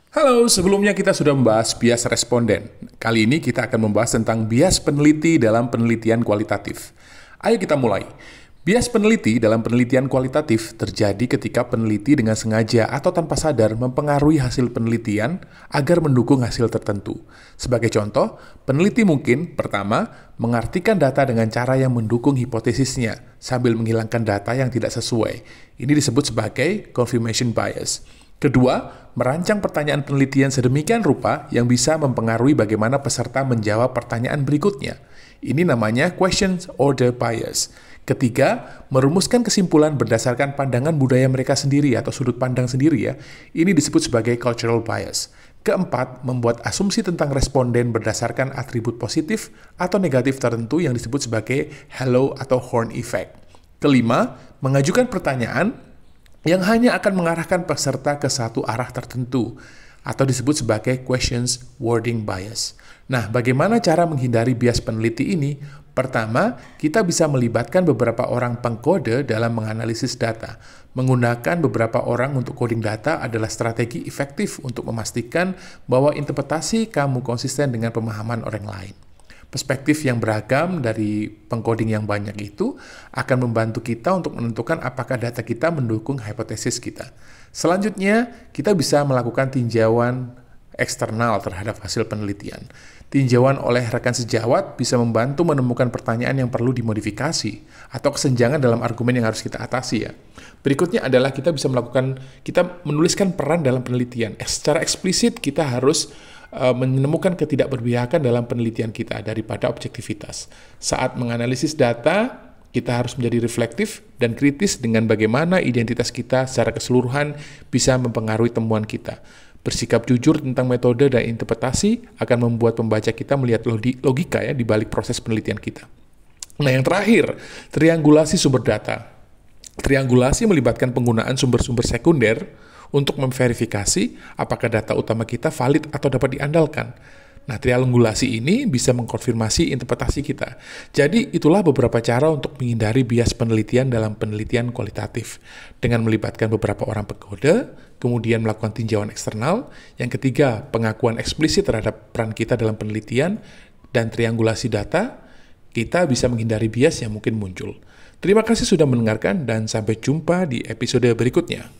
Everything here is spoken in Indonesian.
Halo, sebelumnya kita sudah membahas bias responden. Kali ini kita akan membahas tentang bias peneliti dalam penelitian kualitatif. Ayo kita mulai. Bias peneliti dalam penelitian kualitatif terjadi ketika peneliti dengan sengaja atau tanpa sadar mempengaruhi hasil penelitian agar mendukung hasil tertentu. Sebagai contoh, peneliti mungkin, pertama, mengartikan data dengan cara yang mendukung hipotesisnya, sambil menghilangkan data yang tidak sesuai. Ini disebut sebagai confirmation bias. Kedua, merancang pertanyaan penelitian sedemikian rupa yang bisa mempengaruhi bagaimana peserta menjawab pertanyaan berikutnya. Ini namanya question order bias. Ketiga, merumuskan kesimpulan berdasarkan pandangan budaya mereka sendiri atau sudut pandang sendiri ya. Ini disebut sebagai cultural bias. Keempat, membuat asumsi tentang responden berdasarkan atribut positif atau negatif tertentu yang disebut sebagai halo atau horn effect. Kelima, mengajukan pertanyaan yang hanya akan mengarahkan peserta ke satu arah tertentu, atau disebut sebagai questions wording bias. Nah, bagaimana cara menghindari bias peneliti ini? Pertama, kita bisa melibatkan beberapa orang pengkode dalam menganalisis data. Menggunakan beberapa orang untuk coding data adalah strategi efektif untuk memastikan bahwa interpretasi kamu konsisten dengan pemahaman orang lain. Perspektif yang beragam dari pengcoding yang banyak itu akan membantu kita untuk menentukan apakah data kita mendukung hipotesis kita. Selanjutnya, kita bisa melakukan tinjauan eksternal terhadap hasil penelitian. Tinjauan oleh rekan sejawat bisa membantu menemukan pertanyaan yang perlu dimodifikasi atau kesenjangan dalam argumen yang harus kita atasi ya. Berikutnya adalah kita menuliskan peran dalam penelitian. Secara eksplisit kita harus menemukan ketidakberpihakan dalam penelitian kita daripada objektivitas. Saat menganalisis data, kita harus menjadi reflektif dan kritis dengan bagaimana identitas kita secara keseluruhan bisa mempengaruhi temuan kita. Bersikap jujur tentang metode dan interpretasi akan membuat pembaca kita melihat logika ya di balik proses penelitian kita. Nah, yang terakhir, triangulasi sumber data. Triangulasi melibatkan penggunaan sumber-sumber sekunder untuk memverifikasi apakah data utama kita valid atau dapat diandalkan. Nah, triangulasi ini bisa mengkonfirmasi interpretasi kita. Jadi, itulah beberapa cara untuk menghindari bias penelitian dalam penelitian kualitatif. Dengan melibatkan beberapa orang pengkode, kemudian melakukan tinjauan eksternal. Yang ketiga, pengakuan eksplisit terhadap peran kita dalam penelitian, dan triangulasi data, kita bisa menghindari bias yang mungkin muncul. Terima kasih sudah mendengarkan dan sampai jumpa di episode berikutnya.